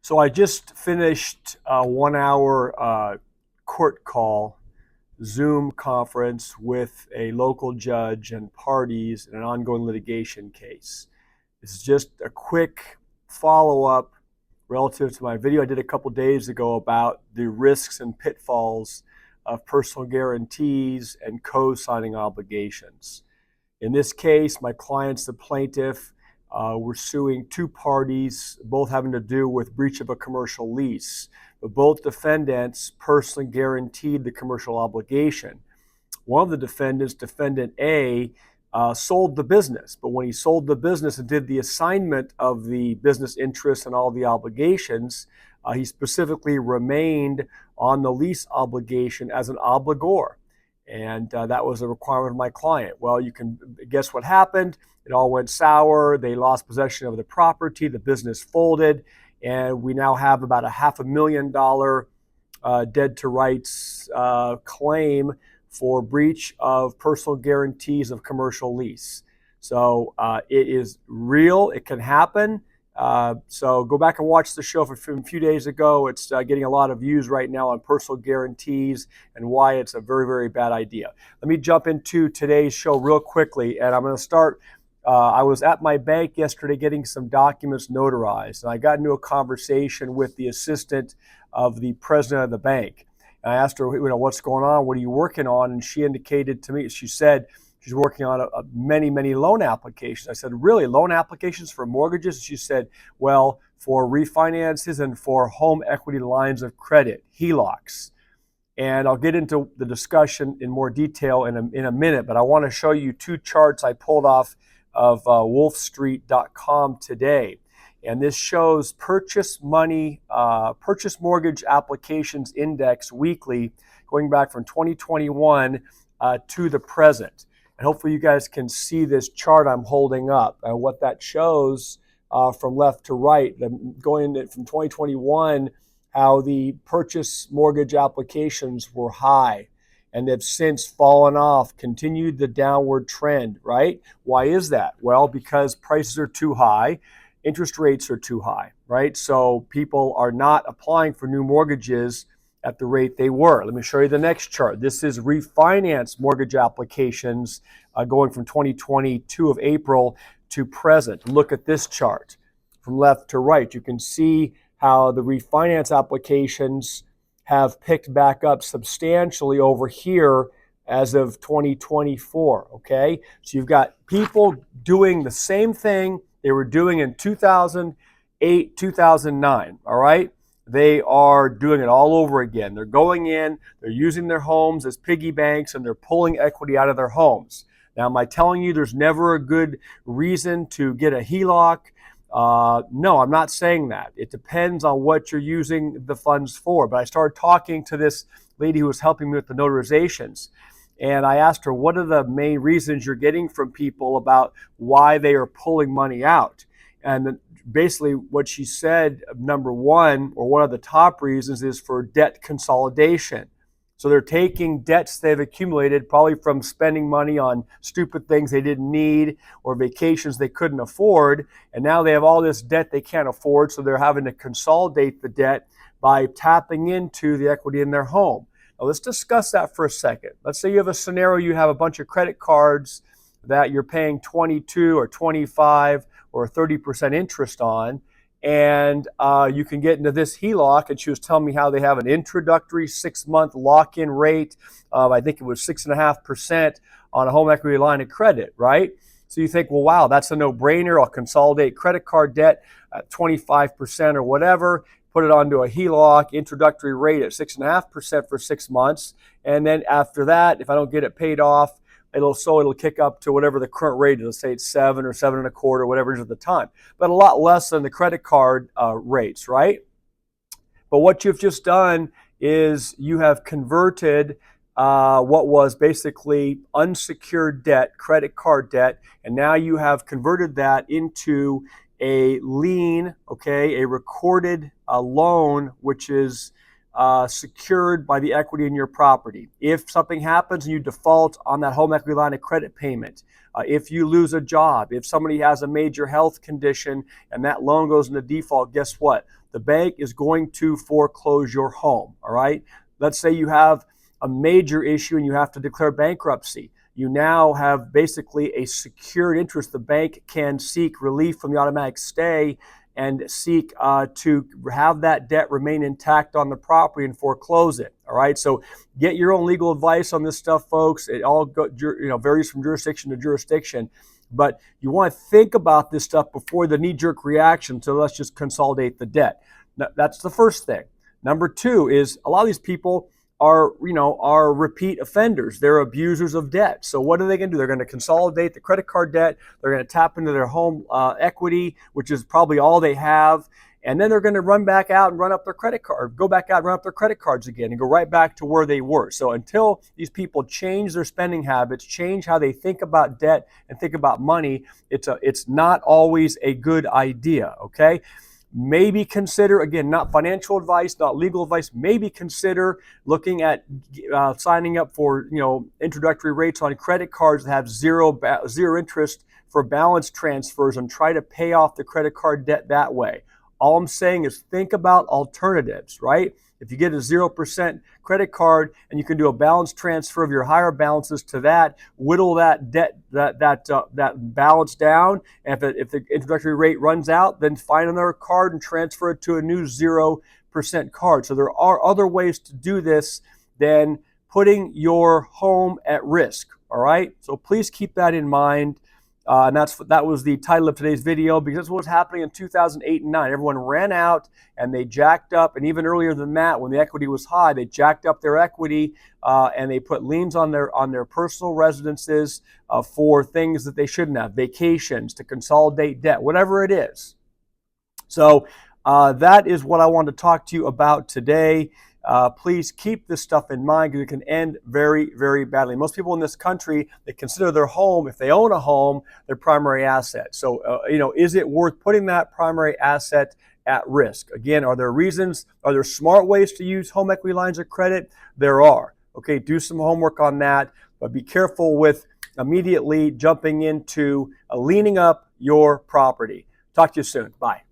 So I just finished a 1 hour court call, Zoom conference with a local judge and parties in an ongoing litigation case. This is just a quick follow-up relative to my video I did a couple days ago about the risks and pitfalls of personal guarantees and co-signing obligations. In this case, my client's the plaintiff. We're suing two parties, both having to do with breach of a commercial lease. But both defendants personally guaranteed the commercial obligation. One of the defendants, defendant A, sold the business. But when he sold the business and did the assignment of the business interests and all the obligations, he specifically remained on the lease obligation as an obligor. And that was a requirement of my client. Well, you can guess what happened. It all went sour. They lost possession of the property. The business folded. And we now have about a $500,000 dead to rights claim for breach of personal guarantees of commercial lease. So it is real. It can happen. So go back and watch the show from a few days ago. It's getting a lot of views right now on personal guarantees and why it's a very, very bad idea. Let me jump into today's show real quickly, and I'm going to start. I was at my bank yesterday getting some documents notarized, and I got into a conversation with the assistant of the president of the bank. And I asked her, what's going on? What are you working on? And she indicated to me, she said, she's working on many, many loan applications. I said, really, loan applications for mortgages? And she said, well, for refinances and for home equity lines of credit, HELOCs. And I'll get into the discussion in more detail in a minute, but I want to show you two charts I pulled off of wolfstreet.com today. And this shows purchase mortgage applications index weekly going back from 2021 to the present. And hopefully you guys can see this chart I'm holding up and what that shows from left to right, going from 2021, how the purchase mortgage applications were high and they've since fallen off, continued the downward trend, right? Why is that? Well, because prices are too high, interest rates are too high, right? So people are not applying for new mortgages at the rate they were. Let me show you the next chart. This is refinance mortgage applications going from 2022 of April to present. Look at this chart from left to right. You can see how the refinance applications have picked back up substantially over here as of 2024, okay? So you've got people doing the same thing they were doing in 2008, 2009, all right? They are doing it all over again. They're going in, they're using their homes as piggy banks, and they're pulling equity out of their homes. Now, am I telling you there's never a good reason to get a HELOC? No, I'm not saying that. It depends on what you're using the funds for. But I started talking to this lady who was helping me with the notarizations. And I asked her, what are the main reasons you're getting from people about why they are pulling money out? And basically what she said, number one, or one of the top reasons, is for debt consolidation. So they're taking debts they've accumulated, probably from spending money on stupid things they didn't need or vacations they couldn't afford, and now they have all this debt they can't afford, so they're having to consolidate the debt by tapping into the equity in their home. Now let's discuss that for a second. Let's say you have a scenario, you have a bunch of credit cards that you're paying 22 or 25 or 30% interest on, and you can get into this HELOC, and she was telling me how they have an introductory 6-month lock-in rate of, I think it was 6.5% on a home equity line of credit, right? So you think, well, wow, that's a no-brainer. I'll consolidate credit card debt at 25% or whatever, put it onto a HELOC, introductory rate at 6.5% for 6 months, and then after that, if I don't get it paid off, it'll kick up to whatever the current rate is. Let's say it's 7 or 7.25, whatever it is at the time, but a lot less than the credit card rates, right? But what you've just done is you have converted what was basically unsecured debt, credit card debt, and now you have converted that into a lien, okay, a recorded loan, which is secured by the equity in your property. If something happens and you default on that home equity line of credit payment, if you lose a job, if somebody has a major health condition and that loan goes into default, guess what? The bank is going to foreclose your home, all right? Let's say you have a major issue and you have to declare bankruptcy. You now have basically a secured interest. The bank can seek relief from the automatic stay and seek to have that debt remain intact on the property and foreclose it. All right, so get your own legal advice on this stuff, folks. It all varies from jurisdiction to jurisdiction, but you want to think about this stuff before the knee-jerk reaction. So let's just consolidate the debt. That's the first thing. Number two is a lot of these people are repeat offenders. They're abusers of debt. So what are they going to do? They're going to consolidate the credit card debt. They're going to tap into their home equity, which is probably all they have. And then they're going to run back out and run up their credit card, go back out and run up their credit cards again and go right back to where they were. So until these people change their spending habits, change how they think about debt and think about money, it's not always a good idea, okay? Maybe consider, again, not financial advice, not legal advice, maybe consider looking at signing up for, introductory rates on credit cards that have zero interest for balance transfers and try to pay off the credit card debt that way. All I'm saying is think about alternatives, right? If you get a 0% credit card and you can do a balance transfer of your higher balances to that, whittle that debt, that balance down. And if the introductory rate runs out, then find another card and transfer it to a new 0% card. So there are other ways to do this than putting your home at risk. All right. So please keep that in mind. And that was the title of today's video, because that's what was happening in 2008 and 2009. Everyone ran out and they jacked up, and even earlier than that, when the equity was high, they jacked up their equity and they put liens on their personal residences for things that they shouldn't have, vacations, to consolidate debt, whatever it is. So that is what I wanted to talk to you about today. Please keep this stuff in mind, because it can end very, very badly. Most people in this country, they consider their home, if they own a home, their primary asset. So, is it worth putting that primary asset at risk? Again, are there reasons? Are there smart ways to use home equity lines of credit? There are. Okay, do some homework on that, but be careful with immediately jumping into leaning up your property. Talk to you soon. Bye.